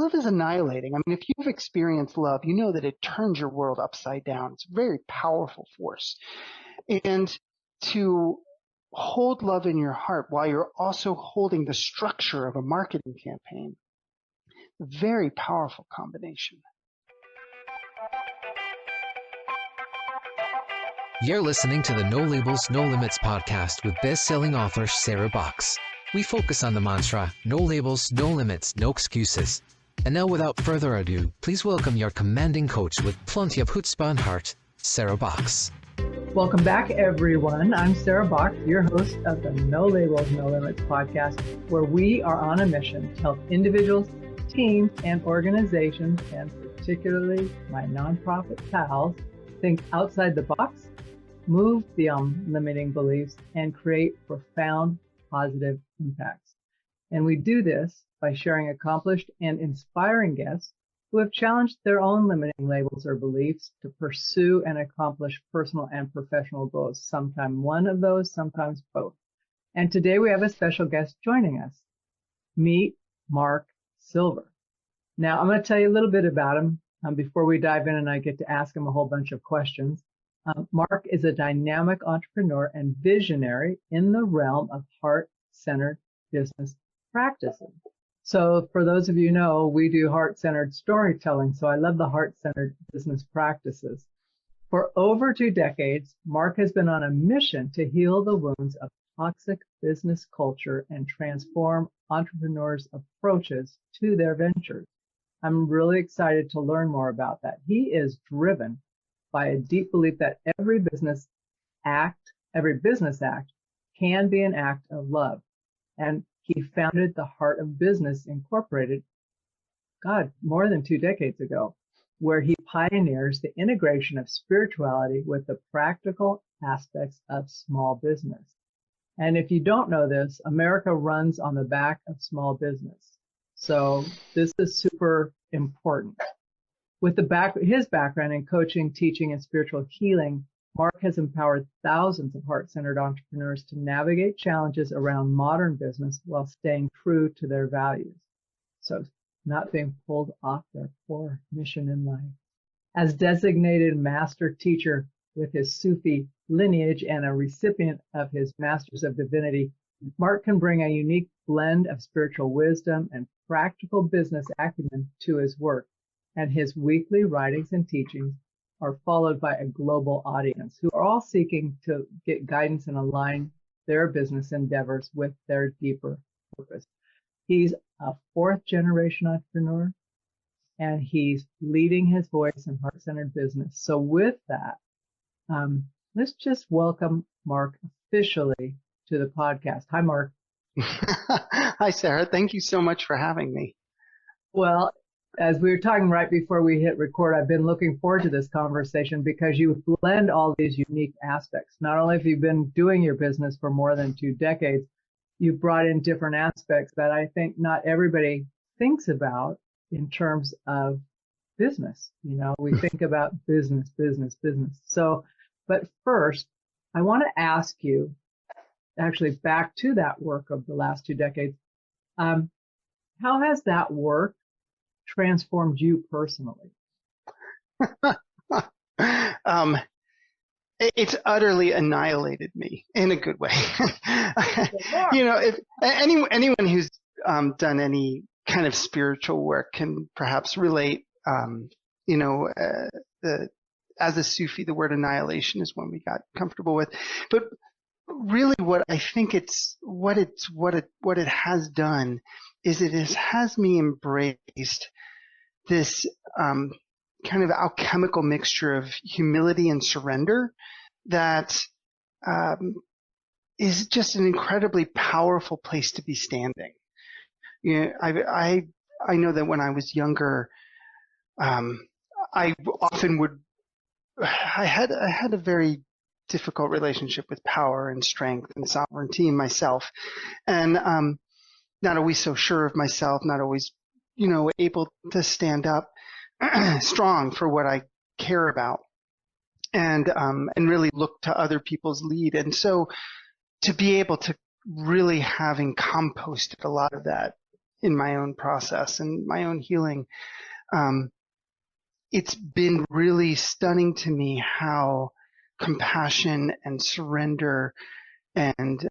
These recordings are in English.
love is annihilating. I mean, if you've experienced love, you know that it turns your world upside down. It's a very powerful force. And to hold love in your heart while you're also holding the structure of a marketing campaign, very powerful combination. You're listening to the No Labels, No Limits podcast with best-selling author Sarah Box. We focus on the mantra, no labels, no limits, no excuses. And now, without further ado, please welcome your commanding coach with plenty of chutzpah and heart, Sarah Box. Welcome back, everyone. I'm Sarah Box, your host of the No Labels, No Limits podcast, where we are on a mission to help individuals, teams, and organizations, and particularly my nonprofit pals, think outside the box, move beyond limiting beliefs, and create profound positive impacts. And we do this by sharing accomplished and inspiring guests who have challenged their own limiting labels or beliefs to pursue and accomplish personal and professional goals, sometimes one of those, sometimes both. And today we have a special guest joining us. Meet Mark Silver. Now, I'm going to tell you a little bit about him before we dive in and I get to ask him a whole bunch of questions. Mark is a dynamic entrepreneur and visionary in the realm of heart-centered business practices. So for those of you who know, we do heart-centered storytelling. So I love the heart-centered business practices. For over 2 decades, Mark has been on a mission to heal the wounds of toxic business culture and transform entrepreneurs' approaches to their ventures. I'm really excited to learn more about that. He is driven by a deep belief that every business act can be an act of love. And he founded the Heart of Business Incorporated, more than 2 decades ago, where he pioneers the integration of spirituality with the practical aspects of small business. And if you don't know this, America runs on the back of small business. So this is super important. With his background in coaching, teaching, and spiritual healing, Mark has empowered thousands of heart-centered entrepreneurs to navigate challenges around modern business while staying true to their values. So not being pulled off their core mission in life. As designated master teacher with his Sufi lineage and a recipient of his Masters of Divinity, Mark can bring a unique blend of spiritual wisdom and practical business acumen to his work. And his weekly writings and teachings are followed by a global audience who are all seeking to get guidance and align their business endeavors with their deeper purpose. He's a 4th-generation entrepreneur, and he's leading his voice in heart-centered business. So with that, let's just welcome Mark officially to the podcast. Hi, Mark. Hi, Sarah. Thank you so much for having me. Well, as we were talking right before we hit record, I've been looking forward to this conversation because you blend all these unique aspects. Not only have you been doing your business for more than 2 decades, you've brought in different aspects that I think not everybody thinks about in terms of business. You know, we think about business. So, but first, I want to ask you, actually back to that work of the last 2 decades, how has that work transformed you personally? It's utterly annihilated me in a good way. You know, if anyone who's done any kind of spiritual work can perhaps relate. As a Sufi, the word annihilation is one we got comfortable with, but really, what I think what it has done is it has me embraced this kind of alchemical mixture of humility and surrender that is just an incredibly powerful place to be standing. You know, I know that when I was younger, I had a very difficult relationship with power and strength and sovereignty in myself, and not always so sure of myself, not always, able to stand up strong for what I care about, and really look to other people's lead. And so to be able to really having composted a lot of that in my own process and my own healing. It's been really stunning to me how compassion and surrender and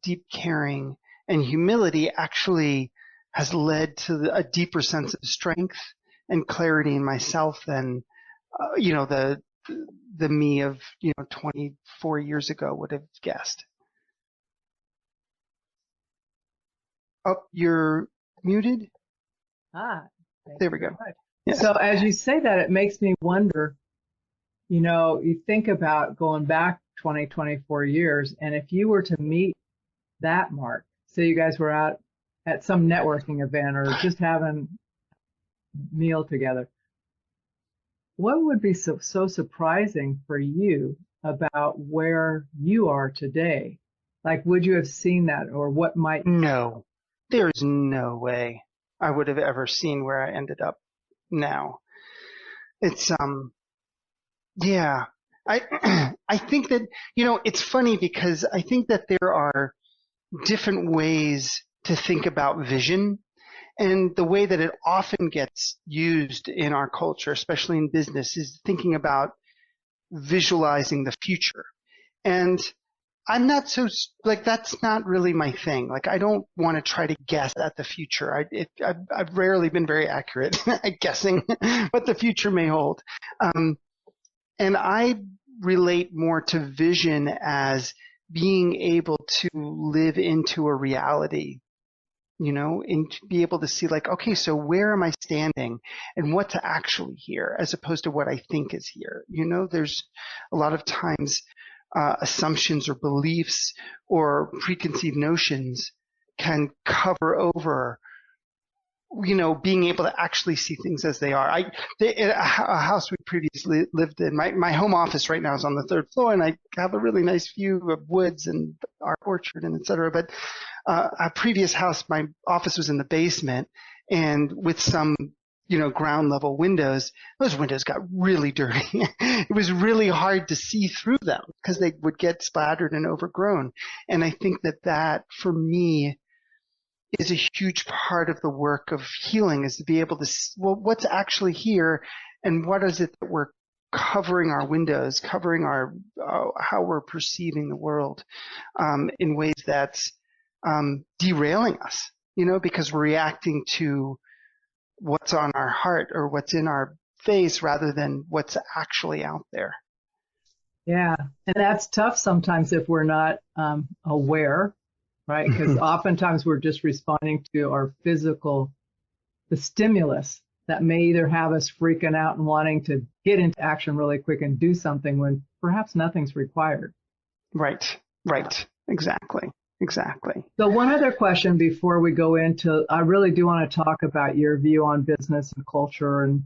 deep caring and humility actually has led to a deeper sense of strength and clarity in myself than the me of 24 years ago would have guessed. Oh, you're muted. There we go. Yes. So as you say that, it makes me wonder, you think about going back 20, 24 years, and if you were to meet that Mark, say you guys were out at some networking event or just having a meal together, what would be so surprising for you about where you are today? Like, would you have seen that, or what might? No, there's no way I would have ever seen where I ended up now. It's yeah. I think that, it's funny because I think that there are different ways to think about vision, and the way that it often gets used in our culture, especially in business, is thinking about visualizing the future. And I'm not that's not really my thing. Like, I don't want to try to guess at the future. I've rarely been very accurate at guessing what the future may hold. And I relate more to vision as being able to live into a reality, and to be able to see, like, okay, so where am I standing and what's actually here as opposed to what I think is here. There's a lot of times assumptions or beliefs or preconceived notions can cover over being able to actually see things as they are. A house we previously lived in, my home office right now is on the third floor, and I have a really nice view of woods and our orchard and et cetera. But a previous house, my office was in the basement, and with some ground level windows, those windows got really dirty. It was really hard to see through them because they would get splattered and overgrown. And I think that for me is a huge part of the work of healing, is to be able to see, well, what's actually here, and what is it that we're covering our windows, covering our how we're perceiving the world in ways that's derailing us, because we're reacting to what's on our heart or what's in our face rather than what's actually out there. Yeah, and that's tough sometimes if we're not aware, right? Because oftentimes we're just responding to our the stimulus that may either have us freaking out and wanting to get into action really quick and do something when perhaps nothing's required. Right. Exactly. So one other question before we go into, I really do want to talk about your view on business and culture and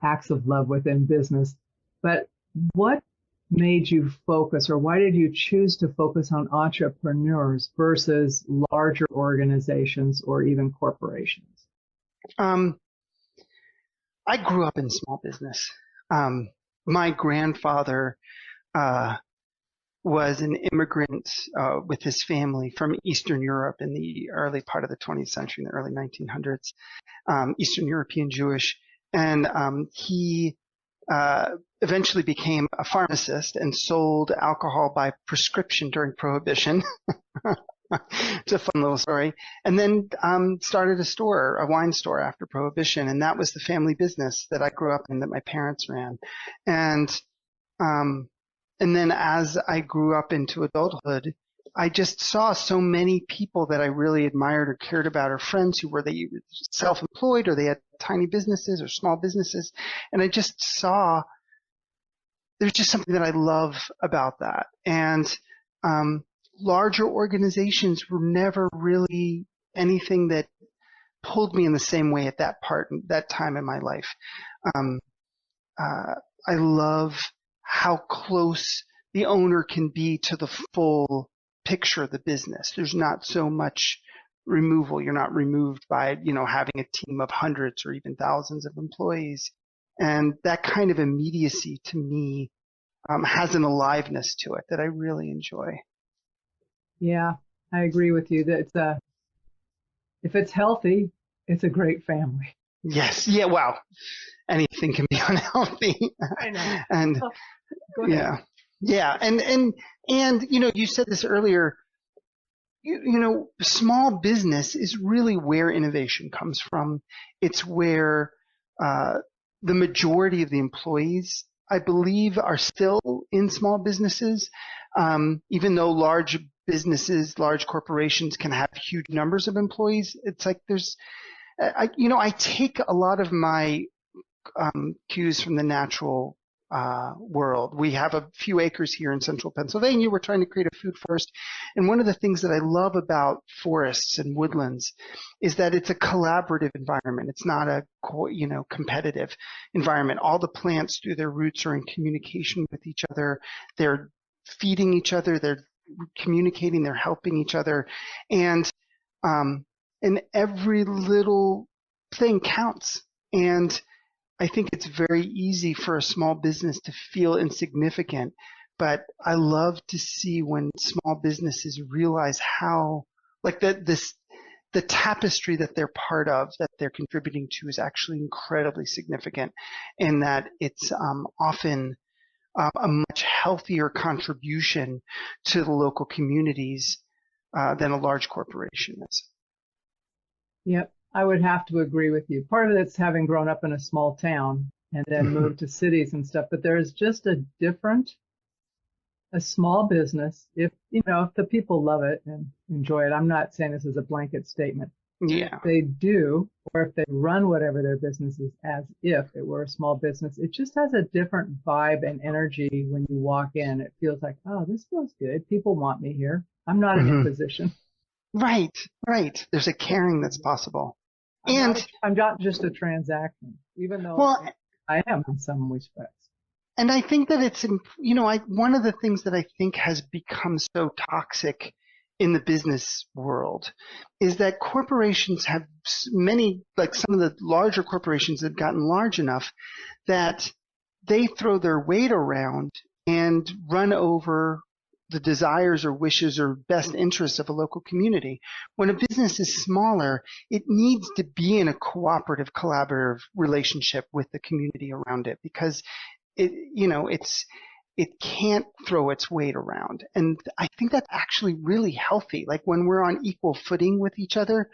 acts of love within business. But what made you focus, or why did you choose to focus on entrepreneurs versus larger organizations or even corporations? I grew up in small business. My grandfather was an immigrant with his family from Eastern Europe in the early part of the 20th century, in the early 1900s, Eastern European Jewish. And he eventually became a pharmacist and sold alcohol by prescription during Prohibition. It's a fun little story. And then started a wine store after Prohibition. And that was the family business that I grew up in, that my parents ran. And then as I grew up into adulthood, I just saw so many people that I really admired or cared about, or friends who were self-employed, or they had tiny businesses or small businesses. And I just saw there's just something that I love about that. And larger organizations were never really anything that pulled me in the same way at that time in my life. I love how close the owner can be to the full picture of the business. There's not so much removal. You're not removed by, having a team of hundreds or even thousands of employees. And that kind of immediacy to me has an aliveness to it that I really enjoy. Yeah, I agree with you. That If it's healthy, it's a great family. Yes. Yeah. Wow. Anything can be unhealthy. I know. And Oh, go ahead. yeah. Yeah. And, you said this earlier, small business is really where innovation comes from. It's where the majority of the employees, I believe, are still in small businesses, even though large businesses, large corporations can have huge numbers of employees. It's like I take a lot of my cues from the natural world. We have a few acres here in central Pennsylvania. We're trying to create a food forest. And one of the things that I love about forests and woodlands is that it's a collaborative environment. It's not a, competitive environment. All the plants through their roots are in communication with each other. They're feeding each other. They're communicating. They're helping each other. And every little thing counts. And I think it's very easy for a small business to feel insignificant, but I love to see when small businesses realize how, like the tapestry that they're part of, that they're contributing to, is actually incredibly significant, and that it's often a much healthier contribution to the local communities than a large corporation is. Yep, I would have to agree with you. Part of it's having grown up in a small town and then moved to cities and stuff, but there's just a small business, if the people love it and enjoy it. I'm not saying this is a blanket statement. Yeah. If they do, or if they run whatever their business is as if it were a small business, it just has a different vibe and energy when you walk in. It feels like, oh, this feels good. People want me here. I'm not in imposition. Right. There's a caring that's possible. I'm not just a transaction, even though I am in some respects. And I think that it's, one of the things that I think has become so toxic in the business world is that corporations have some of the larger corporations have gotten large enough that they throw their weight around and run over the desires or wishes or best interests of a local community. When a business is smaller, it needs to be in a cooperative, collaborative relationship with the community around it, because it can't throw its weight around. And I think that's actually really healthy. Like when we're on equal footing with each other,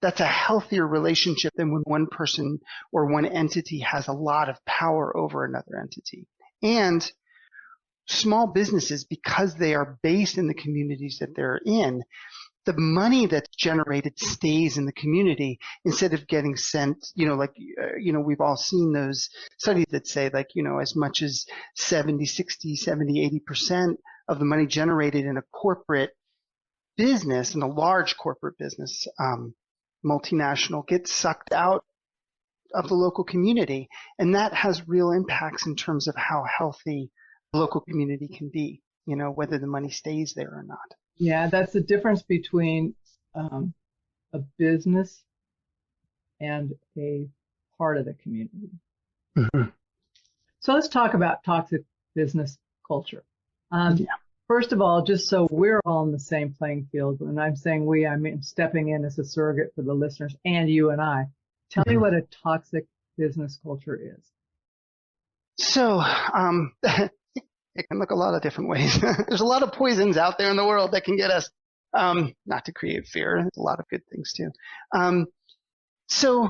that's a healthier relationship than when one person or one entity has a lot of power over another entity. And small businesses, because they are based in the communities that they're in, the money that's generated stays in the community instead of getting sent, we've all seen those studies that say, as much as 70, 60, 70, 80% of the money generated in a corporate business, in a large corporate business, multinational, gets sucked out of the local community. And that has real impacts in terms of how healthy the local community can be, whether the money stays there or not. Yeah, that's the difference between a business and a part of the community. Mm-hmm. So let's talk about toxic business culture. First of all, just so we're all in the same playing field, when I'm saying we, I'm stepping in as a surrogate for the listeners and you and I. Tell me what a toxic business culture is. So, it can look a lot of different ways. There's a lot of poisons out there in the world that can get us, not to create fear. There's a lot of good things too. So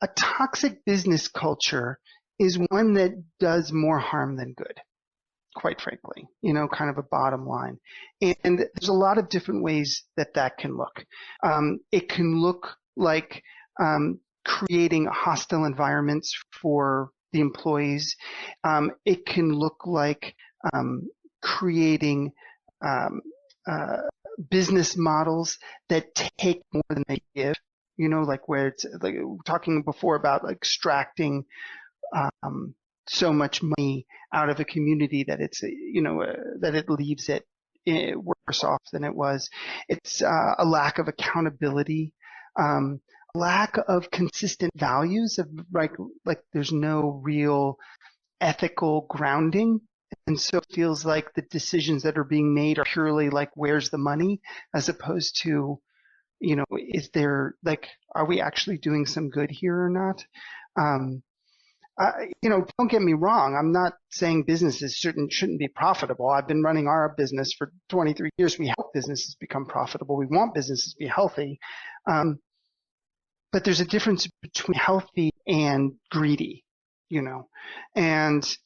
a toxic business culture is one that does more harm than good, quite frankly, kind of a bottom line. And there's a lot of different ways that can look. It can look like creating hostile environments for the employees. It can look like creating business models that take more than they give, like where it's like talking before about extracting so much money out of a community that it's, that it leaves it worse off than it was. It's a lack of accountability, lack of consistent values of like there's no real ethical grounding. And so it feels like the decisions that are being made are purely like, where's the money, as opposed to, Is there, like, are we actually doing some good here or not? Don't get me wrong. I'm not saying businesses shouldn't be profitable. I've been running our business for 23 years. We help businesses become profitable. We want businesses to be healthy. But there's a difference between healthy and greedy, and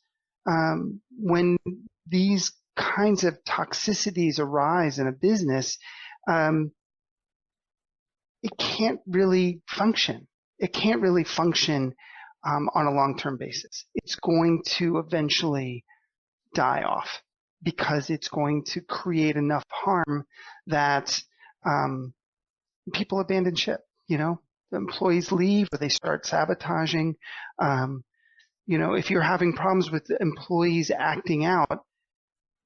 when these kinds of toxicities arise in a business, it can't really function. It can't really function on a long-term basis. It's going to eventually die off because it's going to create enough harm that people abandon ship. The employees leave or they start sabotaging. If you're having problems with the employees acting out,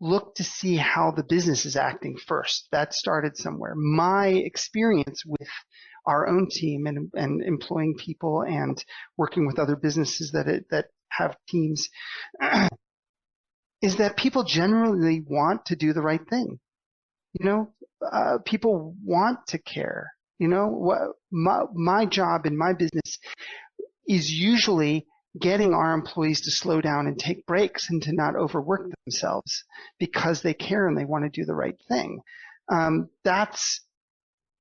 look to see how the business is acting first. That started somewhere. My experience with our own team and employing people and working with other businesses that have teams is that people generally want to do the right thing. People want to care. My job in my business is usually getting our employees to slow down and take breaks and to not overwork themselves because they care and they want to do the right thing. That's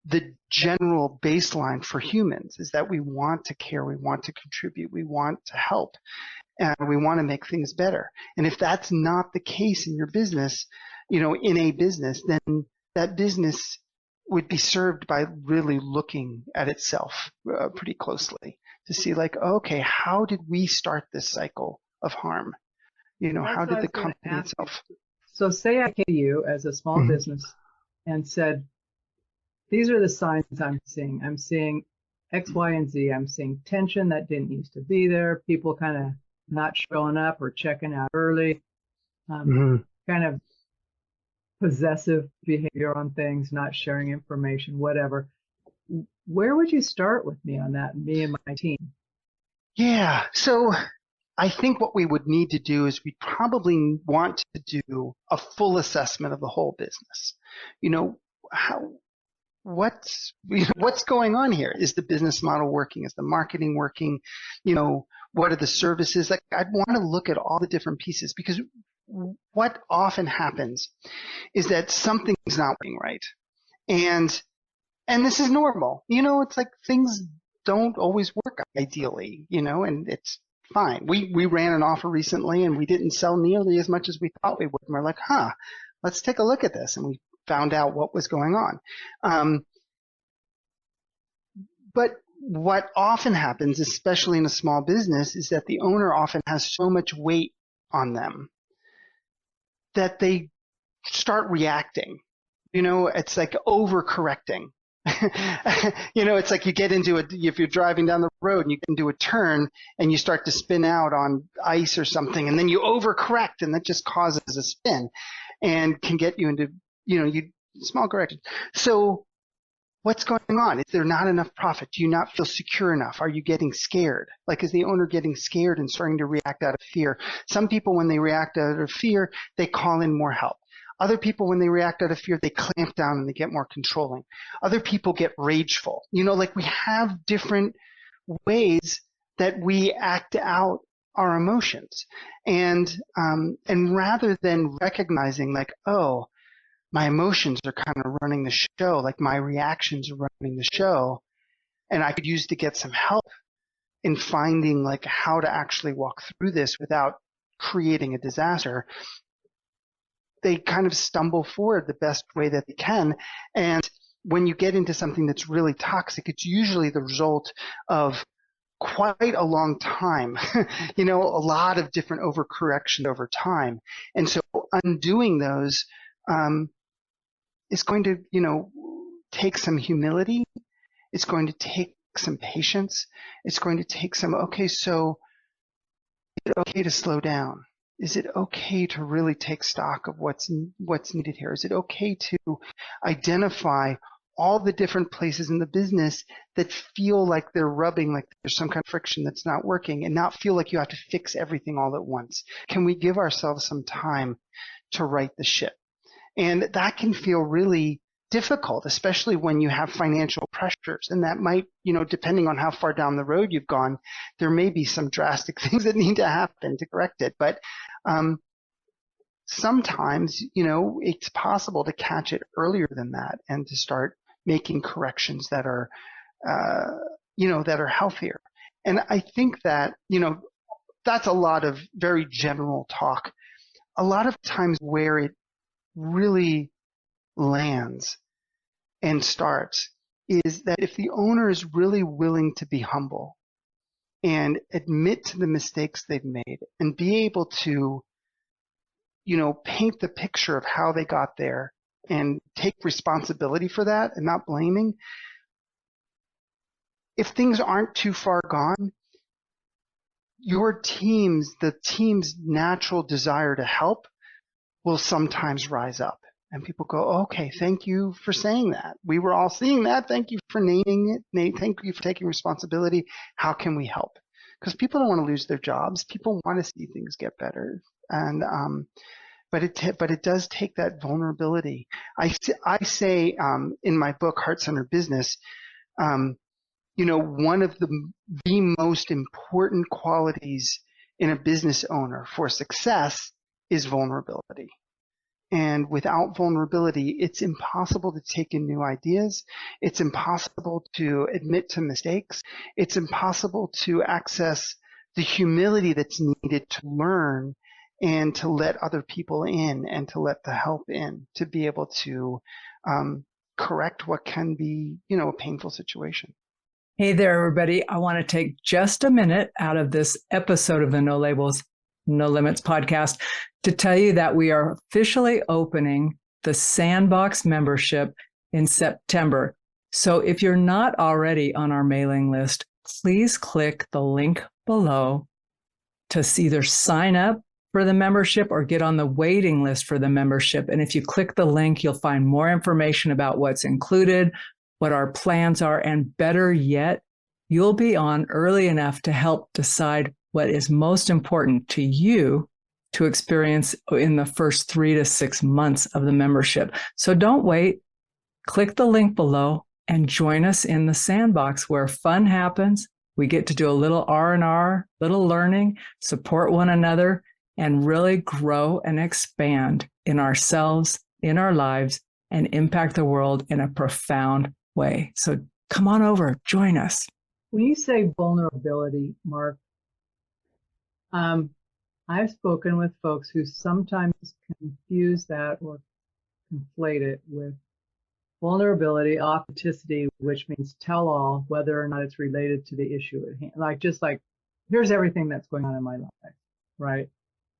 the general baseline for humans, is that we want to care, we want to contribute, we want to help, and we want to make things better. And if that's not the case in your business, in a business, then that business would be served by really looking at itself pretty closely to see, like, okay, how did we start this cycle of harm? How did the company itself? So say I came to you as a small business and said, these are the signs I'm seeing. I'm seeing X, Y, and Z. I'm seeing tension that didn't used to be there. People kind of not showing up or checking out early. Kind of possessive behavior on things, not sharing information, whatever. Where would you start with me on that, me and my team? Yeah. So I think what we would need to do is we probably want to do a full assessment of the whole business. What's going on here? Is the business model working? Is the marketing working? What are the services? Like, I'd want to look at all the different pieces, because what often happens is that something's not working right. And this is normal. It's like things don't always work ideally, and it's fine. We ran an offer recently and we didn't sell nearly as much as we thought we would. And we're like, let's take a look at this. And we found out what was going on. But what often happens, especially in a small business, is that the owner often has so much weight on them that they start reacting. It's like overcorrecting. It's like you get into if you're driving down the road and you get into a turn and you start to spin out on ice or something, and then you overcorrect, and that just causes a spin and can get you into, small correction. So what's going on? Is there not enough profit? Do you not feel secure enough? Are you getting scared? Like, is the owner getting scared and starting to react out of fear? Some people, when they react out of fear, they call in more help. Other people, when they react out of fear, they clamp down and they get more controlling. Other people get rageful. Like, we have different ways that we act out our emotions. And rather than recognizing, like, oh, my emotions are kind of running the show, like my reactions are running the show, and I could use to get some help in finding, like, how to actually walk through this without creating a disaster, they kind of stumble forward the best way that they can. And when you get into something that's really toxic, it's usually the result of quite a long time, a lot of different overcorrection over time. And so undoing those is going to, take some humility. It's going to take some patience. It's going to take some, okay, so is it okay to slow down? Is it okay to really take stock of what's needed here? Is it okay to identify all the different places in the business that feel like they're rubbing, like there's some kind of friction that's not working, and not feel like you have to fix everything all at once? Can we give ourselves some time to right the ship? And that can feel really difficult, especially when you have financial pressures. And that might, depending on how far down the road you've gone, there may be some drastic things that need to happen to correct it. But sometimes, it's possible to catch it earlier than that and to start making corrections that are, that are healthier. And I think that, that's a lot of very general talk. A lot of times where it really lands and starts is that if the owner is really willing to be humble and admit to the mistakes they've made and be able to, paint the picture of how they got there and take responsibility for that and not blaming, if things aren't too far gone, the team's natural desire to help will sometimes rise up. And people go, okay, thank you for saying that. We were all seeing that. Thank you for naming it. Thank you for taking responsibility. How can we help? Because people don't want to lose their jobs. People want to see things get better. And but it does take that vulnerability. I say in my book, Heart Centered Business, one of the most important qualities in a business owner for success is vulnerability. And without vulnerability, it's impossible to take in new ideas. It's impossible to admit to mistakes. It's impossible to access the humility that's needed to learn and to let other people in and to let the help in to be able to correct what can be, a painful situation. Hey there, everybody. I want to take just a minute out of this episode of the No Labels, No Limits podcast to tell you that we are officially opening the Sandbox membership in September. So if you're not already on our mailing list, please click the link below to either sign up for the membership or get on the waiting list for the membership. And if you click the link, you'll find more information about what's included, what our plans are, and better yet, you'll be on early enough to help decide what is most important to you to experience in the first 3 to 6 months of the membership. So don't wait. Click the link below and join us in the Sandbox where fun happens. We get to do a little R&R, little learning, support one another, and really grow and expand in ourselves, in our lives, and impact the world in a profound way. So come on over, join us. When you say vulnerability, Mark, I've spoken with folks who sometimes confuse that or conflate it with vulnerability, authenticity, which means tell all, whether or not it's related to the issue at hand. Like, here's everything that's going on in my life, right?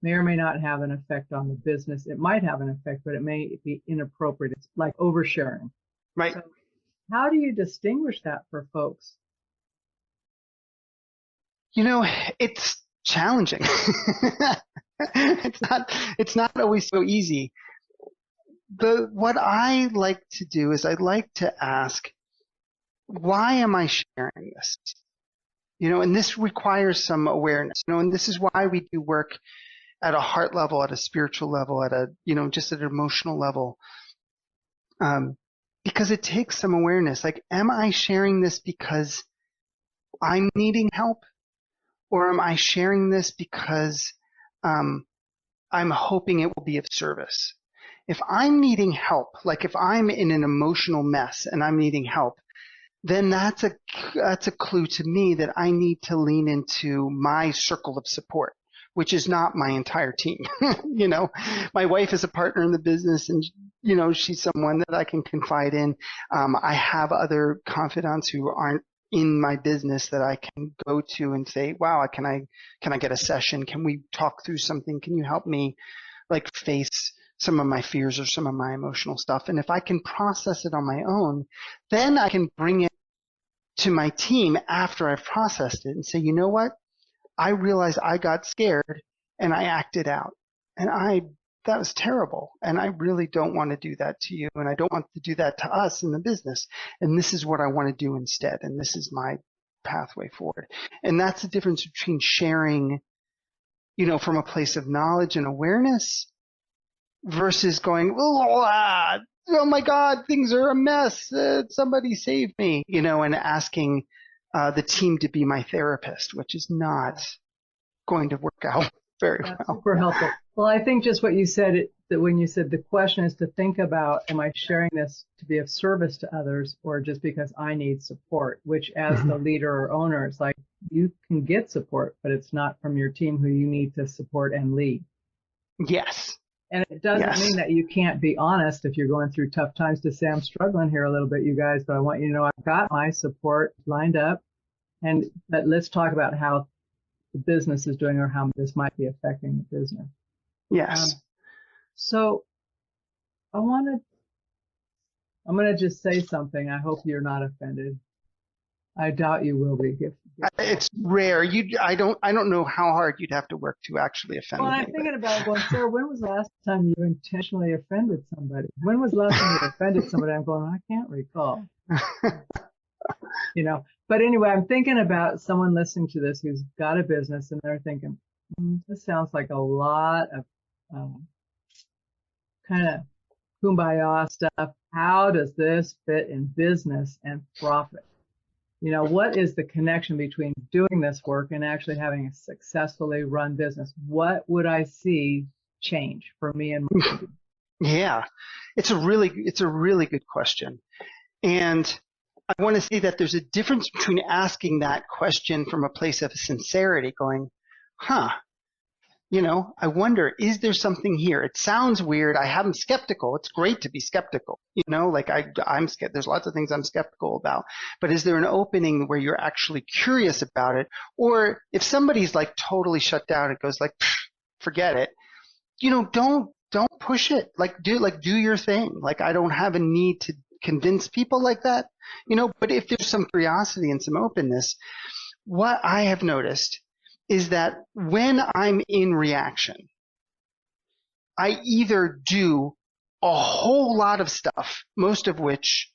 May or may not have an effect on the business. It might have an effect, but it may be inappropriate. It's like oversharing. Right. So how do you distinguish that for folks? It's challenging. It's not always so easy. What I like to do is I like to ask, why am I sharing this? And this requires some awareness, and this is why we do work at a heart level, at a spiritual level, at a, just at an emotional level. Because it takes some awareness. Like, am I sharing this because I'm needing help? Or am I sharing this because I'm hoping it will be of service? If I'm needing help, like if I'm in an emotional mess and I'm needing help, then that's a clue to me that I need to lean into my circle of support, which is not my entire team. My wife is a partner in the business and, she's someone that I can confide in. I have other confidants who aren't in my business that I can go to and say, wow, can I get a session? Can we talk through something? Can you help me face some of my fears or some of my emotional stuff? And if I can process it on my own, then I can bring it to my team after I've processed it and say, you know what? I realized I got scared and I acted out, and that was terrible. And I really don't want to do that to you. And I don't want to do that to us in the business. And this is what I want to do instead. And this is my pathway forward. And that's the difference between sharing, from a place of knowledge and awareness versus going, oh my God, things are a mess. Somebody save me, and asking the team to be my therapist, which is not going to work out very That's well. super helpful. Well, I think just what you said, that when you said the question is to think about, am I sharing this to be of service to others or just because I need support, which as the leader or owner, it's like you can get support, but it's not from your team who you need to support and lead. Yes. And it doesn't mean that you can't be honest if you're going through tough times to say, I'm struggling here a little bit, you guys, but I want you to know I've got my support lined up. But let's talk about how the business is doing or how this might be affecting the business. Yes. So I'm going to just say something. I hope you're not offended. I doubt you will be. It's rare. I don't know how hard you'd have to work to actually offend me. Well, I'm thinking about going, Sarah, when was the last time you intentionally offended somebody? When was the last time you offended somebody? I'm going, I can't recall. But anyway, I'm thinking about someone listening to this who's got a business and they're thinking, this sounds like a lot of kind of kumbaya stuff. How does this fit in business and profit? What is the connection between doing this work and actually having a successfully run business? What would I see change for me and my team? Yeah, it's a really good question. And I want to say that there's a difference between asking that question from a place of sincerity, going, I wonder, is there something here? It sounds weird. I'm skeptical. It's great to be skeptical. I'm scared. There's lots of things I'm skeptical about. But is there an opening where you're actually curious about it? Or if somebody's like totally shut down, it goes like, forget it. Don't push it. Do your thing. I don't have a need to convince people like that. But if there's some curiosity and some openness, what I have noticed is that when I'm in reaction, I either do a whole lot of stuff, most of which,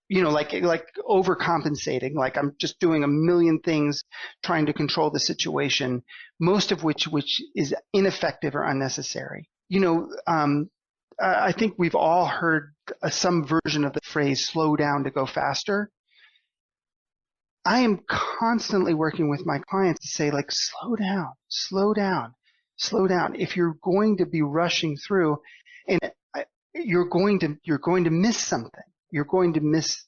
like overcompensating, like I'm just doing a million things trying to control the situation, most of which is ineffective or unnecessary. I think we've all heard some version of the phrase, slow down to go faster. I am constantly working with my clients to say, slow down. If you're going to be rushing through, and you're going to miss something. You're going to miss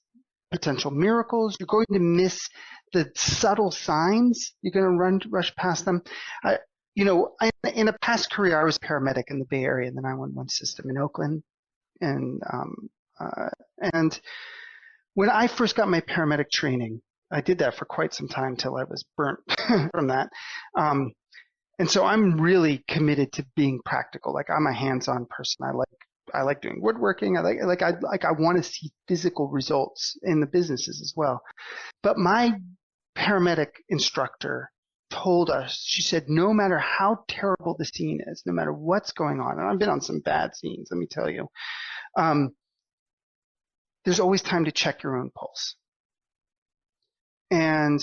potential miracles. You're going to miss the subtle signs. You're going to rush past them. In a past career, I was a paramedic in the Bay Area in the 911 system in Oakland, and when I first got my paramedic training, I did that for quite some time till I was burnt from that. And so I'm really committed to being practical. I'm a hands-on person. I like doing woodworking. I want to see physical results in the businesses as well. But my paramedic instructor told us, she said, no matter how terrible the scene is, no matter what's going on, and I've been on some bad scenes, let me tell you, there's always time to check your own pulse. And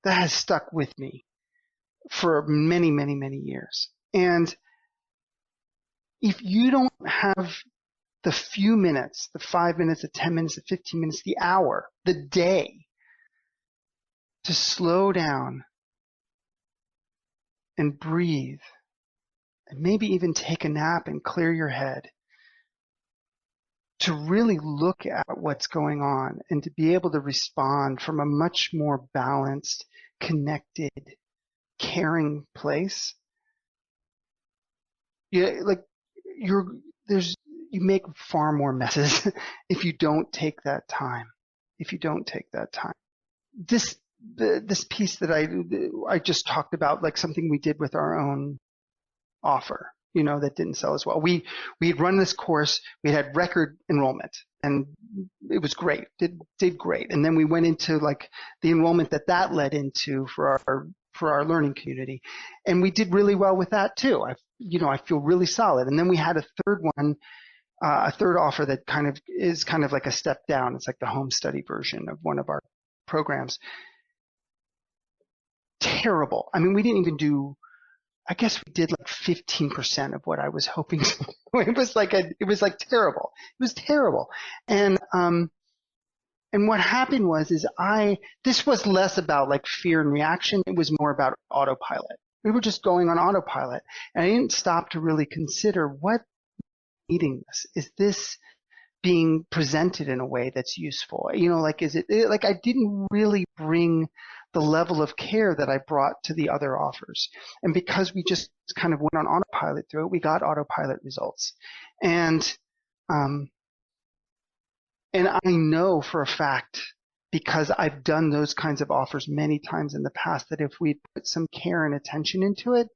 that has stuck with me for many, many, many years. And if you don't have the few minutes, the 5 minutes, the 10 minutes, the 15 minutes, the hour, the day to slow down and breathe and maybe even take a nap and clear your head, to really look at what's going on and to be able to respond from a much more balanced, connected, caring place. You make far more messes if you don't take that time. This piece that I just talked about, like something we did with our own offer, that didn't sell as well. We had run this course, we had record enrollment, and it was great. Did great. And then we went into the enrollment that led into for our learning community, and we did really well with that too. I feel really solid. And then we had a third one, a third offer that is kind of like a step down. It's like the home study version of one of our programs. Terrible. I mean, we didn't even do I guess we did like 15% of what I was hoping to do. It was like terrible. It was terrible. And what happened is this was less about like fear and reaction. It was more about autopilot. We were just going on autopilot. And I didn't stop to really consider what needing this. Is this being presented in a way that's useful? Like, is it like I didn't really bring the level of care that I brought to the other offers. And because we just kind of went on autopilot through it, we got autopilot results. And I know for a fact, because I've done those kinds of offers many times in the past, that if we put some care and attention into it,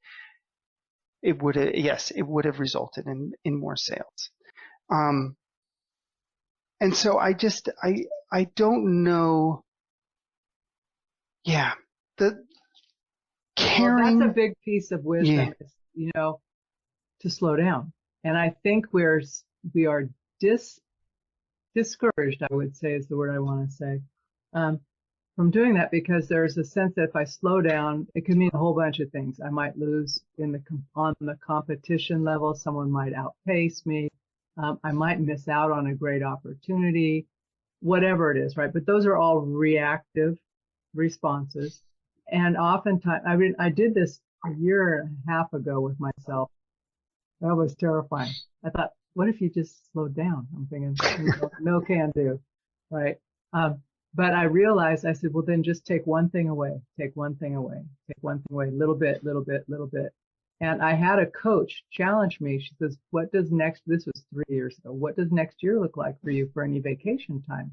it would have resulted in more sales. And so I don't know. Yeah, the caring. Well, that's a big piece of wisdom, is, to slow down. And I think we are discouraged, I would say is the word I want to say, from doing that, because there's a sense that if I slow down, it could mean a whole bunch of things. I might lose on the competition level. Someone might outpace me. I might miss out on a great opportunity, whatever it is, right? But those are all reactive responses. And oftentimes, I did this a year and a half ago with myself. That was terrifying. I thought, what if you just slowed down? I'm thinking, no can do, right? But I realized, I said, well, then just take one thing away, take one thing away, little bit. And I had a coach challenge me. She says, this was 3 years ago, what does next year look like for you for any vacation time?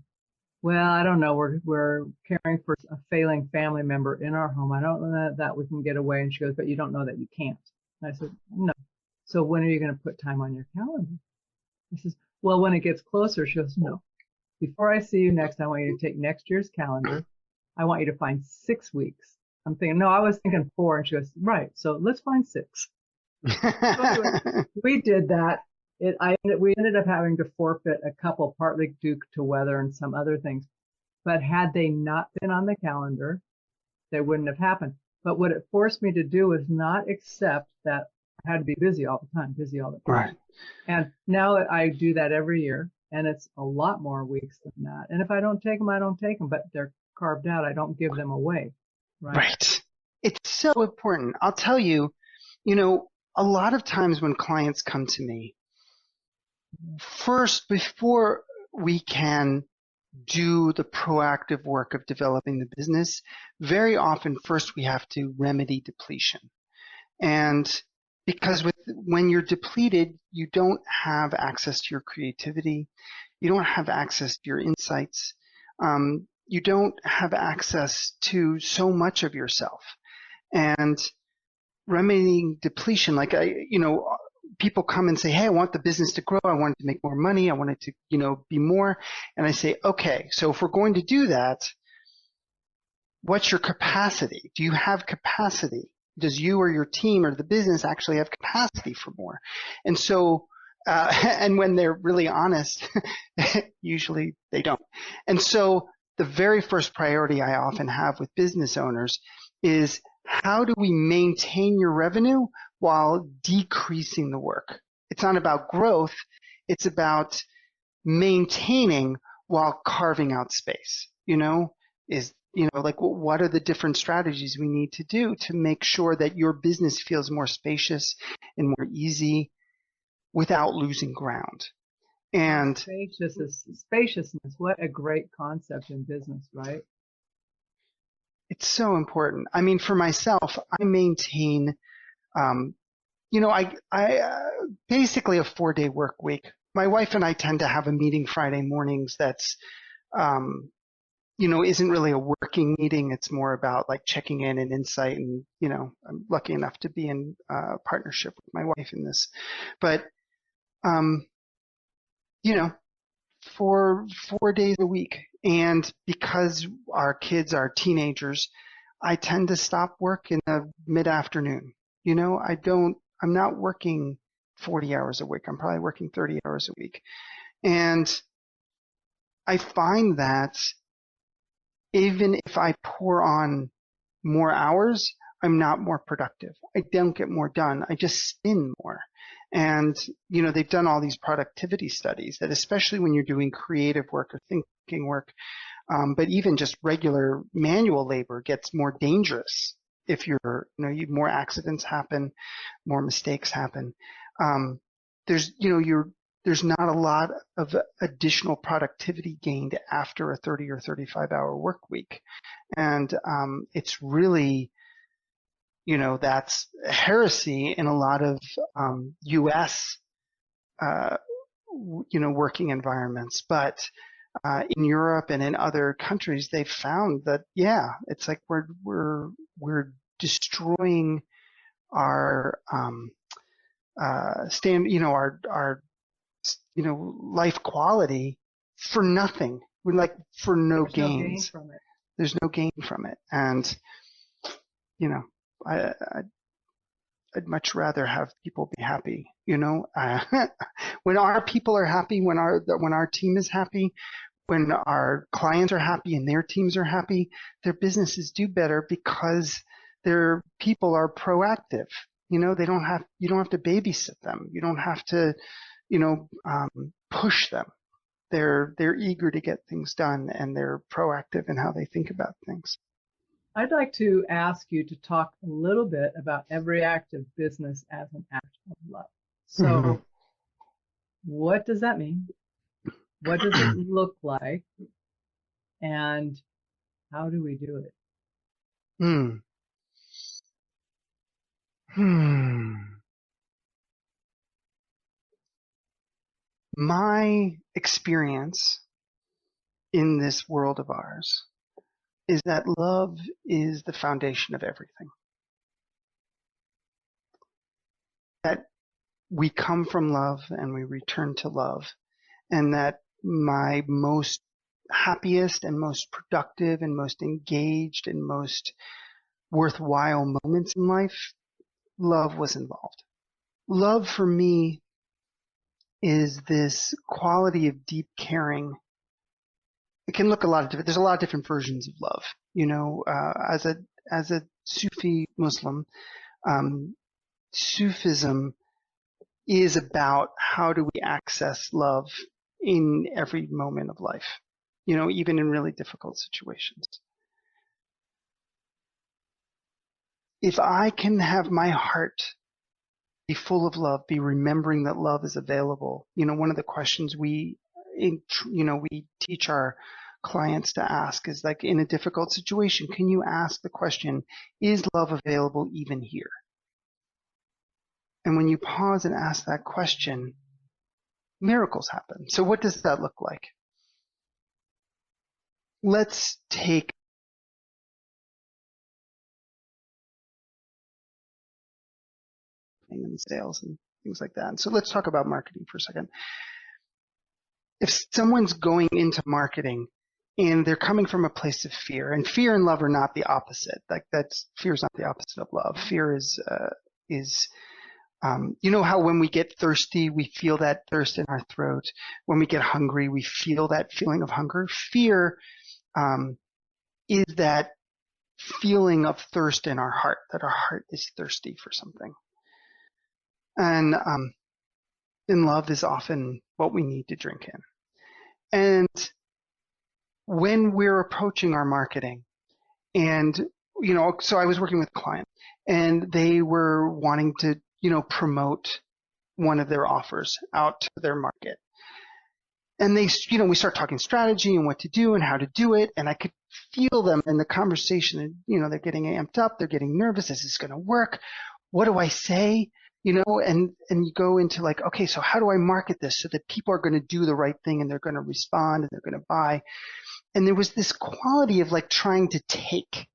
Well, I don't know. We're caring for a failing family member in our home. I don't know that we can get away. And she goes, but you don't know that you can't. And I said, no. So when are you going to put time on your calendar? I says, well, when it gets closer. She goes, no. Before I see you next, I want you to take next year's calendar. I want you to find 6 weeks. I'm thinking, no, I was thinking 4. And she goes, right. So let's find 6. So anyway, we did that. We ended up having to forfeit a couple, partly due to weather and some other things. But had they not been on the calendar, they wouldn't have happened. But what it forced me to do was not accept that I had to be busy all the time. Right. And now I do that every year, and it's a lot more weeks than that. And if I don't take them, I don't take them, but they're carved out. I don't give them away. Right. It's so important. I'll tell you, a lot of times when clients come to me, first, before we can do the proactive work of developing the business, very often first we have to remedy depletion. And because when you're depleted, you don't have access to your creativity, you don't have access to your insights, you don't have access to so much of yourself. And remedying depletion, people come and say, hey, I want the business to grow. I want it to make more money. I want it to, be more. And I say, okay, so if we're going to do that, what's your capacity? Do you have capacity? Does you or your team or the business actually have capacity for more? And so, and when they're really honest, usually they don't. And so the very first priority I often have with business owners is, how do we maintain your revenue while decreasing the work? It's not about growth. It's about maintaining while carving out space. What are the different strategies we need to do to make sure that your business feels more spacious and more easy without losing ground? And spaciousness, what a great concept in business, right? It's so important. I mean, for myself, I maintain, basically a 4-day work week. My wife and I tend to have a meeting Friday mornings that's, isn't really a working meeting. It's more about like checking in and insight. And, I'm lucky enough to be in partnership with my wife in this. But, for 4 days a week. And because our kids are teenagers, I tend to stop work in the mid-afternoon. I'm not working 40 hours a week. I'm probably working 30 hours a week. And I find that even if I pour on more hours, I'm not more productive. I don't get more done. I just spin more. And, they've done all these productivity studies that especially when you're doing creative work or thinking work, but even just regular manual labor gets more dangerous if more accidents happen, more mistakes happen. There's not a lot of additional productivity gained after a 30 or 35 hour work week. And it's really, that's heresy in a lot of U.S. Working environments. But in Europe and in other countries, they've found that, it's like we're destroying our life quality for nothing. We're like for no There's gains. No gain from it. There's no gain from it. And, I'd much rather have people be happy. When our people are happy, when our team is happy, when our clients are happy and their teams are happy, their businesses do better because their people are proactive. You don't have to babysit them. You don't have to, push them. They're eager to get things done, and they're proactive in how they think about things. I'd like to ask you to talk a little bit about every act of business as an act of love. So what does that mean? What does it look like? And how do we do it? My experience in this world of ours is that love is the foundation of everything. That we come from love and we return to love, and that my most happiest and most productive and most engaged and most worthwhile moments in life, love was involved. Love for me is this quality of deep caring. It can look a lot of different. There's a lot of different versions of love. As a Sufi Muslim, Sufism is about how do we access love in every moment of life, even in really difficult situations. If I can have my heart be full of love, be remembering that love is available. One of the questions we teach our clients to ask is, like, in a difficult situation, can you ask the question, is love available even here? And when you pause and ask that question, miracles happen. So what does that look like? Let's take in sales and things like that. And so let's talk about marketing for a second. If someone's going into marketing and they're coming from a place of fear, and fear and love are not the opposite. Fear is not the opposite of love. Fear is how when we get thirsty, we feel that thirst in our throat. When we get hungry, we feel that feeling of hunger. Fear is that feeling of thirst in our heart, that our heart is thirsty for something. And love is often what we need to drink in. And when we're approaching our marketing, and, so I was working with a client, and they were wanting to, promote one of their offers out to their market. And they, we start talking strategy and what to do and how to do it. And I could feel them in the conversation. And, they're getting amped up. They're getting nervous. Is this going to work? What do I say? And you go into like, okay, so how do I market this so that people are going to do the right thing and they're going to respond and they're going to buy? And there was this quality of like trying to take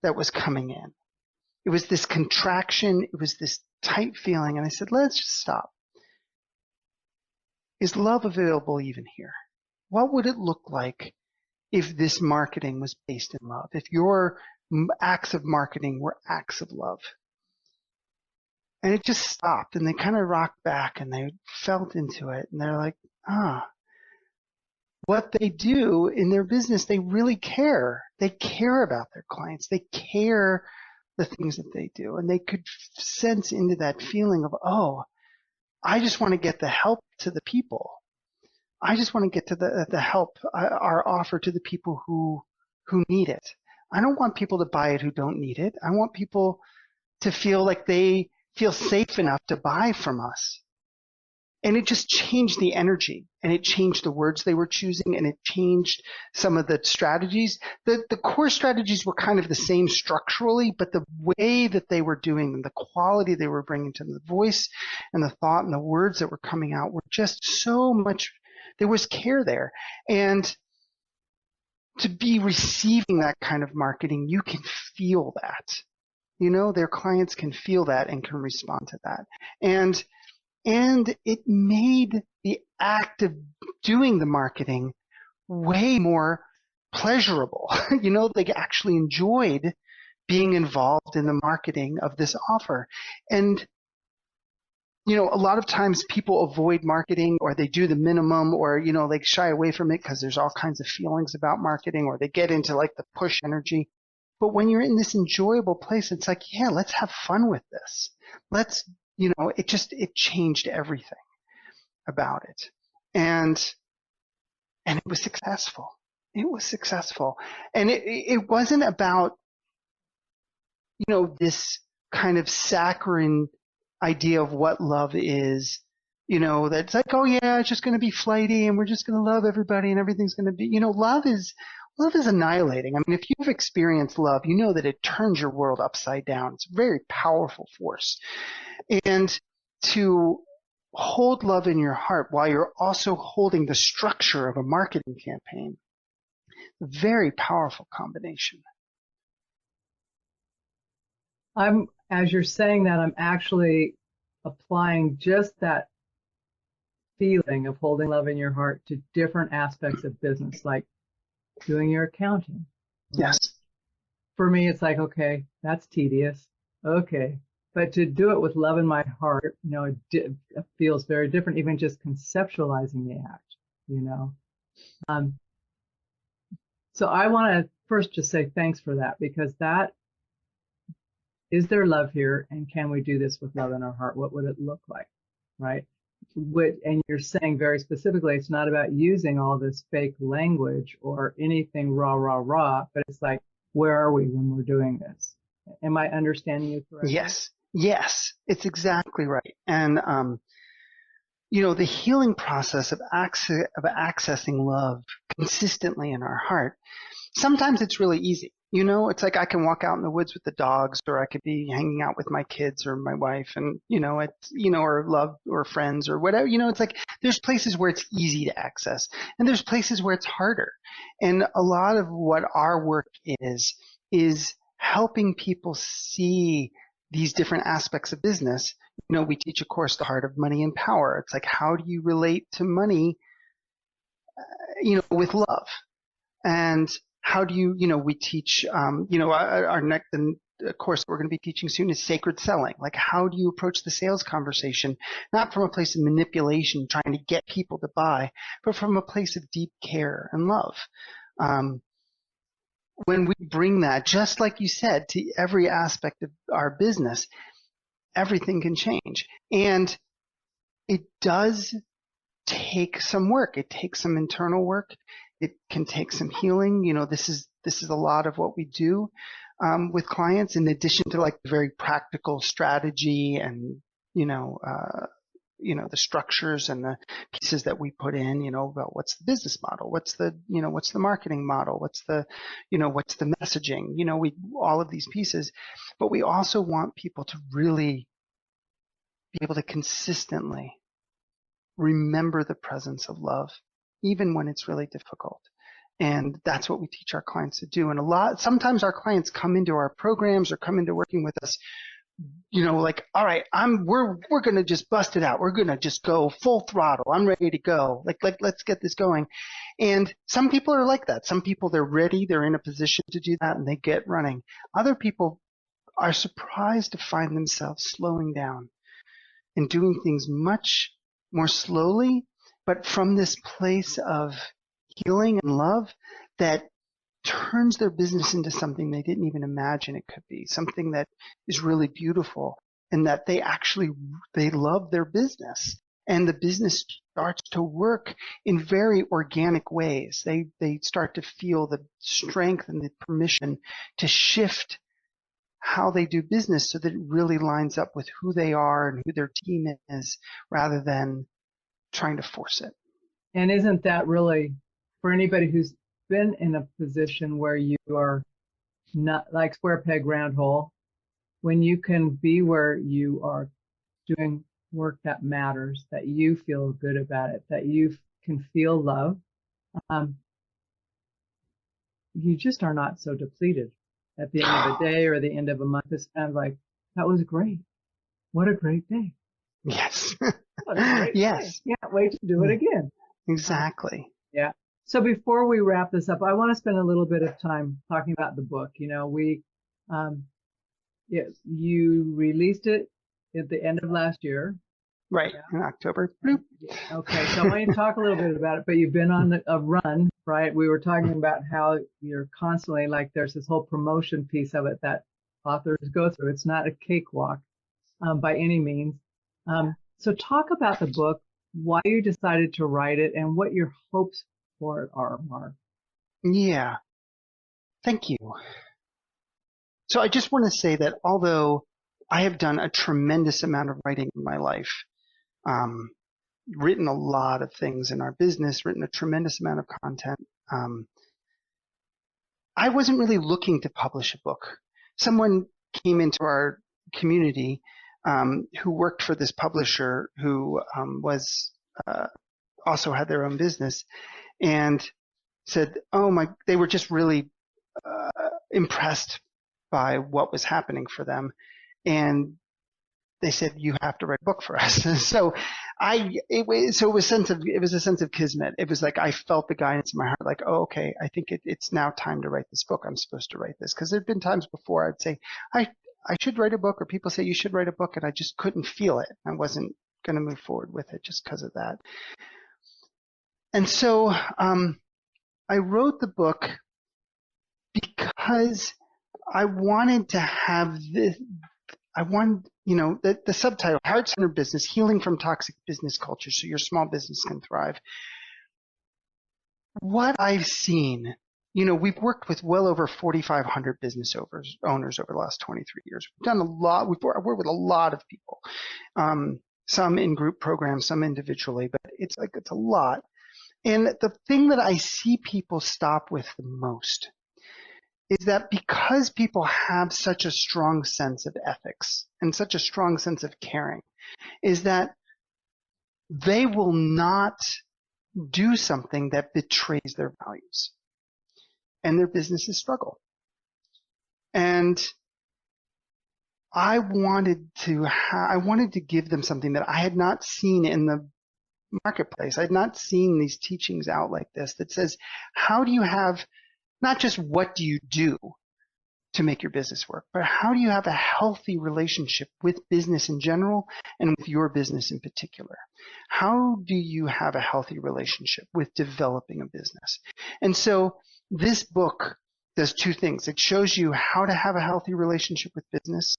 that was coming in. It was this contraction. It was this tight feeling. And I said, let's just stop. Is love available even here? What would it look like if this marketing was based in love? If your acts of marketing were acts of love? And it just stopped, and they kind of rocked back, and they felt into it, and they're like, what they do in their business, they really care. They care about their clients. They care the things that they do. And they could sense into that feeling of, oh, I just want to get the help to the people. I just want to get to the help, our offer to the people who need it. I don't want people to buy it who don't need it. I want people to feel like they feel safe enough to buy from us. And it just changed the energy, and it changed the words they were choosing, and it changed some of the strategies. The core strategies were kind of the same structurally, but the way that they were doing them, the quality they were bringing to them, the voice and the thought and the words that were coming out were just so much. There was care there. And to be receiving that kind of marketing, you can feel that. Their clients can feel that and can respond to that. And it made the act of doing the marketing way more pleasurable. They actually enjoyed being involved in the marketing of this offer. And, a lot of times people avoid marketing, or they do the minimum, or, they shy away from it because there's all kinds of feelings about marketing, or they get into like the push energy. But when you're in this enjoyable place, it's like, yeah, let's have fun with this. Let's, it changed everything about it. And it was successful. It was successful. And it wasn't about, this kind of saccharine idea of what love is, that's like, oh yeah, it's just going to be flighty and we're just going to love everybody and everything's going to be, love is annihilating. I mean, if you've experienced love, you know that it turns your world upside down. It's a very powerful force. And to hold love in your heart while you're also holding the structure of a marketing campaign, a very powerful combination. As you're saying that, I'm actually applying just that feeling of holding love in your heart to different aspects of business, like doing your accounting. Yes. For me, it's like, okay, that's tedious. Okay. But to do it with love in my heart, it feels very different, even just conceptualizing the act, So I want to first just say thanks for that, because that is there love here, and can we do this with love in our heart? What would it look like, right? And you're saying very specifically, it's not about using all this fake language or anything rah, rah, rah, but it's like, where are we when we're doing this? Am I understanding you correctly? Yes, it's exactly right. And, the healing process of accessing love consistently in our heart, sometimes it's really easy. It's like I can walk out in the woods with the dogs, or I could be hanging out with my kids or my wife, and, or love or friends or whatever. It's like there's places where it's easy to access, and there's places where it's harder. And a lot of what our work is helping people see these different aspects of business. We teach a course, The Heart of Money and Power. It's like, how do you relate to money, with love? And how do you, we teach, our next course that we're going to be teaching soon is Sacred Selling. Like, how do you approach the sales conversation, not from a place of manipulation, trying to get people to buy, but from a place of deep care and love. When we bring that, just like you said, to every aspect of our business, everything can change. And it does take some work. It takes some internal work. It can take some healing. This is a lot of what we do with clients, in addition to like the very practical strategy and, the structures and the pieces that we put in, about what's the business model, what's the marketing model, what's the messaging, all of these pieces. But we also want people to really be able to consistently remember the presence of love, even when it's really difficult. And that's what we teach our clients to do. And sometimes our clients come into our programs or come into working with us, like, all right, we're going to just bust it out. We're going to just go full throttle. I'm ready to go. Like, let's get this going. And some people are like that. Some people, they're ready. They're in a position to do that and they get running. Other people are surprised to find themselves slowing down and doing things much more slowly, but from this place of healing and love that turns their business into something they didn't even imagine it could be, something that is really beautiful, and that they love their business, and the business starts to work in very organic ways. They start to feel the strength and the permission to shift how they do business so that it really lines up with who they are and who their team is, rather than trying to force it. And isn't that really, for anybody who's been in a position where you are not like square peg round hole, when you can be where you are doing work that matters, that you feel good about it, that you can feel love, you just are not so depleted at the end of the day or the end of a month. It's kind of like, that was great. What a great day. Yes. What a great Yes. day. Can't wait to do it again. Exactly. Yeah. So before we wrap this up, I want to spend a little bit of time talking about the book. You know, you released it at the end of last year. Right. Yeah. In October. Bloop. Okay. So I want you to talk a little bit about it, but you've been on a run, right? We were talking about how you're constantly, like, there's this whole promotion piece of it that authors go through. It's not a cakewalk by any means. So talk about the book, why you decided to write it, and what your hopes for it are, Mark. Yeah. Thank you. So I just want to say that although I have done a tremendous amount of writing in my life, written a lot of things in our business, written a tremendous amount of content, I wasn't really looking to publish a book. Someone came into our community who worked for this publisher who was also had their own business, and said, they were just really impressed by what was happening for them. And they said, you have to write a book for us. So it was a sense of kismet. It was like, I felt the guidance in my heart, like, oh, okay, I think it's now time to write this book. I'm supposed to write this. Because there'd been times before I'd say, I should write a book, or people say you should write a book, and I just couldn't feel it. I wasn't going to move forward with it just because of that. And so I wrote the book because I wanted to have this. The subtitle, Heart-Centered Business, Healing from Toxic Business Culture so your small business can thrive. What I've seen, we've worked with well over 4,500 business owners over the last 23 years. We've done a lot. I've worked with a lot of people, some in group programs, some individually, but it's a lot. And the thing that I see people stop with the most is that because people have such a strong sense of ethics and such a strong sense of caring, is that they will not do something that betrays their values, and their businesses struggle. And I wanted to give them something that I had not seen in the marketplace. I had not seen these teachings out like this that says, how do you have not just what do you do to make your business work, but how do you have a healthy relationship with business in general and with your business in particular? How do you have a healthy relationship with developing a business? And so this book does two things. It shows you how to have a healthy relationship with business,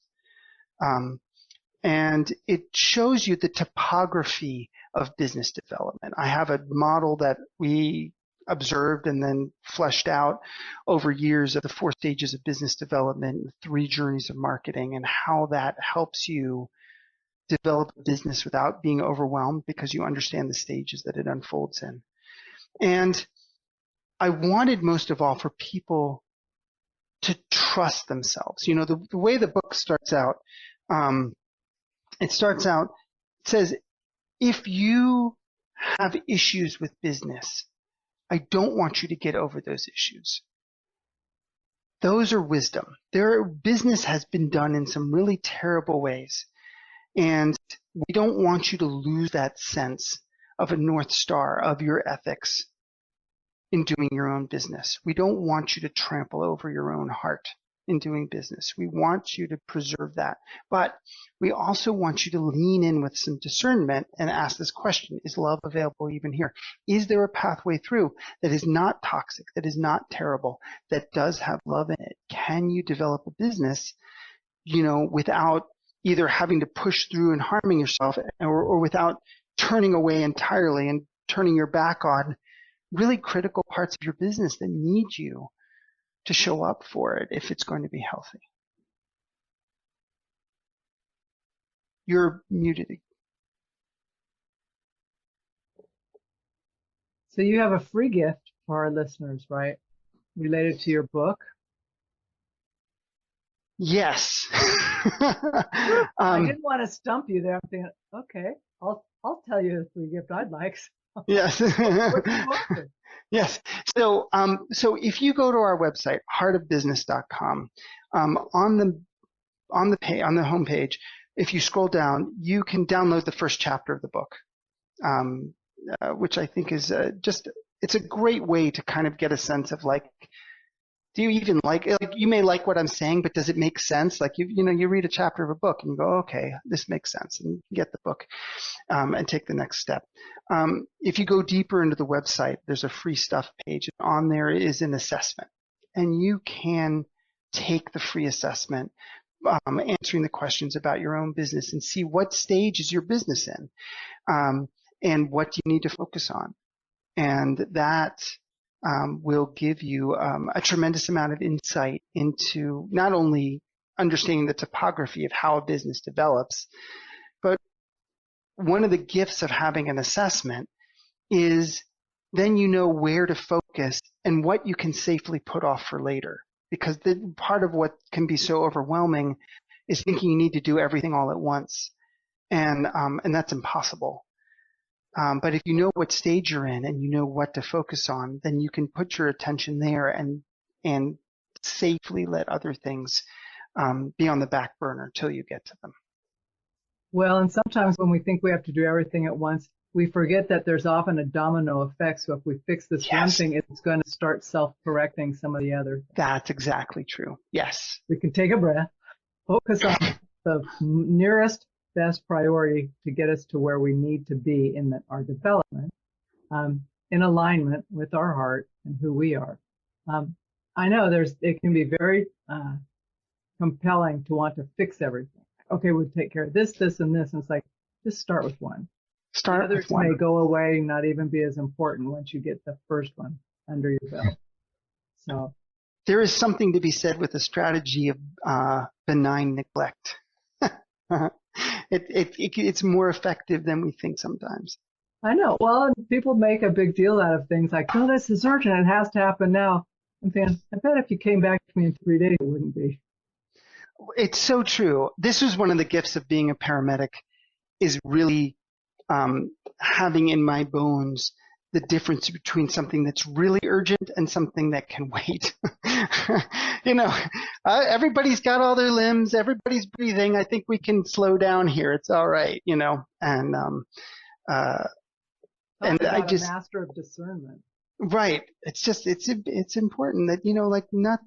and it shows you the topography of business development. I have a model that we observed and then fleshed out over years of the 4 stages of business development, 3 journeys of marketing, and how that helps you develop a business without being overwhelmed because you understand the stages that it unfolds in. And I wanted most of all for people to trust themselves. The way the book starts out, it says, if you have issues with business, I don't want you to get over those issues. Those are wisdom. Business has been done in some really terrible ways, and we don't want you to lose that sense of a North Star of your ethics in doing your own business. We don't want you to trample over your own heart in doing business. We want you to preserve that. But we also want you to lean in with some discernment and ask this question: is love available even here? Is there a pathway through that is not toxic, that is not terrible, that does have love in it? Can you develop a business, without either having to push through and harming yourself, or without turning away entirely and turning your back on really critical parts of your business that need you to show up for it if it's going to be healthy? You're muted. So you have a free gift for our listeners, right? Related to your book? Yes. I didn't want to stump you there. I'm thinking, okay, I'll tell you the free gift I'd like. Yes. What do you want? Yes. So if you go to our website, heartofbusiness.com, on the homepage, if you scroll down, you can download the first chapter of the book, which I think is it's a great way to kind of get a sense of, like, do you even like you may like what I'm saying, but does it make sense? Like, you read a chapter of a book and you go, okay, this makes sense, and you get the book and take the next step. If you go deeper into the website, there's a free stuff page, and on there is an assessment, and you can take the free assessment, answering the questions about your own business, and see what stage is your business in, and what do you need to focus on. And that will give you a tremendous amount of insight into not only understanding the topography of how a business develops, but one of the gifts of having an assessment is then you know where to focus and what you can safely put off for later. Because part of what can be so overwhelming is thinking you need to do everything all at once, and that's impossible. But if you know what stage you're in and you know what to focus on, then you can put your attention there and safely let other things be on the back burner till you get to them. Well, and sometimes when we think we have to do everything at once, we forget that there's often a domino effect. So if we fix this one thing, it's going to start self-correcting some of the other things. That's exactly true. Yes. We can take a breath, focus on the nearest best priority to get us to where we need to be in our development, in alignment with our heart and who we are. I know it can be very compelling to want to fix everything. Okay, we'll take care of this, and this, and it's like, just start with one. Start Others with one. may go away, not even be as important once you get the first one under your belt. So there is something to be said with the strategy of benign neglect. It's more effective than we think sometimes. I know. Well, people make a big deal out of things like, oh, this is urgent, it has to happen now. I'm thinking, I bet if you came back to me in 3 days, it wouldn't be. It's so true. This was one of the gifts of being a paramedic, is really having in my bones the difference between something that's really urgent and something that can wait. Everybody's got all their limbs, everybody's breathing. I think we can slow down here. It's all right, and I just, master of discernment. Right. It's just, it's important that,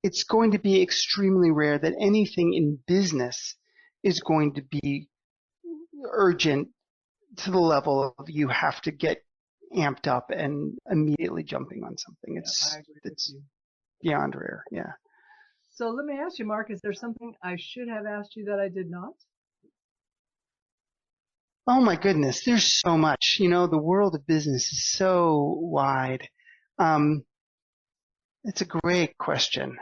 it's going to be extremely rare that anything in business is going to be urgent to the level of you have to get amped up and immediately jumping on something. It's beyond rare. Yeah. So let me ask you, Mark, is there something I should have asked you that I did not? Oh my goodness, there's so much. The world of business is so wide. It's a great question.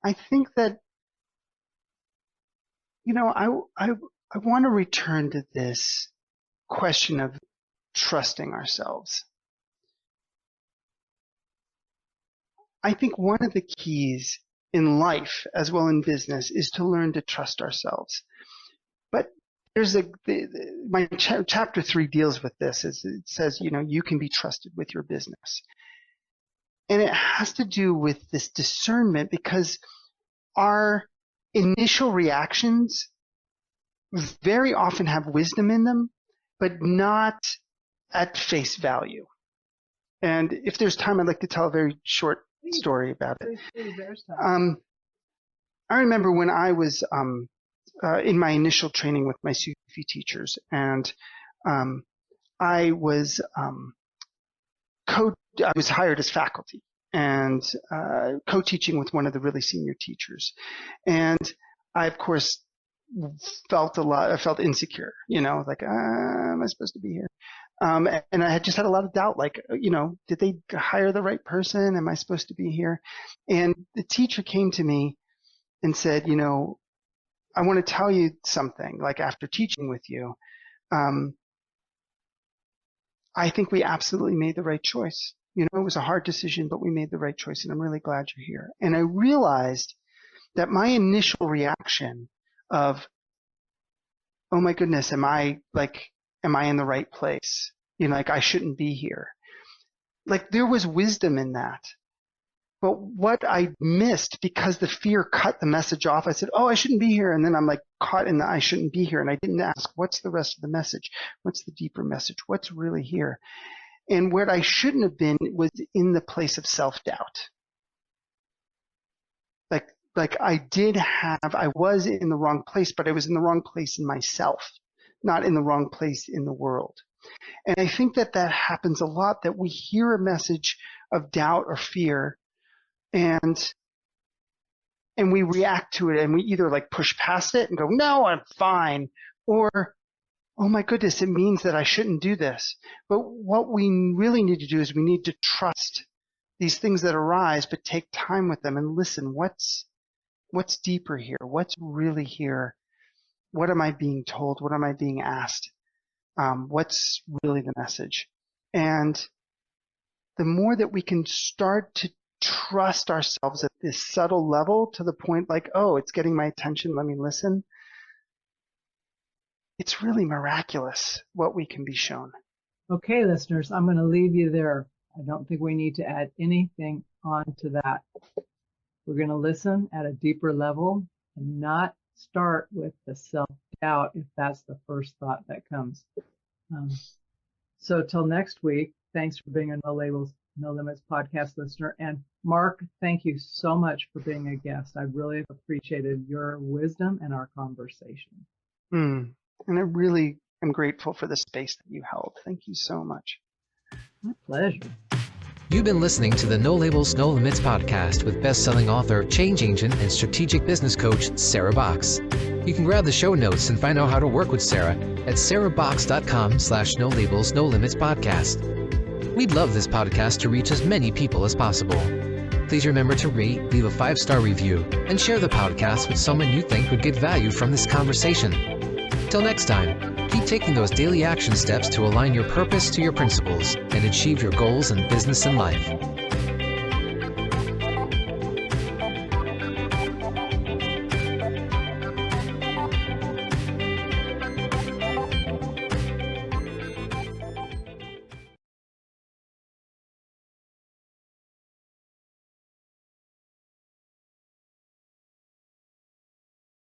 I think that, I want to return to this question of trusting ourselves. I think one of the keys in life as well in business is to learn to trust ourselves. But there's my chapter 3 deals with this. It says, you can be trusted with your business. And it has to do with this discernment, because our initial reactions very often have wisdom in them, but not at face value. And if there's time, I'd like to tell a very short story about it. I remember when I was in my initial training with my Sufi teachers, and I was hired as faculty and co-teaching with one of the really senior teachers. And I, of course, felt insecure, like, am I supposed to be here? And I had just had a lot of doubt, like, did they hire the right person? Am I supposed to be here? And the teacher came to me and said, I want to tell you something, like, after teaching with you, I think we absolutely made the right choice. It was a hard decision, but we made the right choice, and I'm really glad you're here. And I realized that my initial reaction of, oh my goodness, am I in the right place? Like, I shouldn't be here. Like, there was wisdom in that. But what I missed, because the fear cut the message off, I said, oh, I shouldn't be here. And then I'm like caught in the I shouldn't be here. And I didn't ask, what's the rest of the message? What's the deeper message? What's really here? And what I shouldn't have been was in the place of self-doubt. Like I was in the wrong place, but I was in the wrong place in myself, not in the wrong place in the world. And I think that happens a lot, that we hear a message of doubt or fear, and we react to it, and we either like push past it and go, no, I'm fine, or, oh my goodness, it means that I shouldn't do this. But what we really need to do is we need to trust these things that arise, but take time with them and listen. What's deeper here? What's really here? What am I being told? What am I being asked? What's really the message? And the more that we can start to trust ourselves at this subtle level, to the point like, oh, it's getting my attention, let me listen. It's really miraculous what we can be shown. Okay, listeners, I'm going to leave you there. I don't think we need to add anything on to that. We're going to listen at a deeper level and not start with the self-doubt if that's the first thought that comes. So till next week, thanks for being a No Labels, No Limits podcast listener. And Mark, thank you so much for being a guest. I really appreciated your wisdom and our conversation. And I really am grateful for the space that you held. Thank you so much. My pleasure. You've been listening to the No Labels, No Limits podcast with best-selling author, change agent, and strategic business coach, Sarah Box. You can grab the show notes and find out how to work with Sarah at sarahbox.com/No Labels, No Limits podcast. We'd love this podcast to reach as many people as possible. Please remember to rate, leave a 5-star review, and share the podcast with someone you think would get value from this conversation. Till next time, keep taking those daily action steps to align your purpose to your principles and achieve your goals in business and life.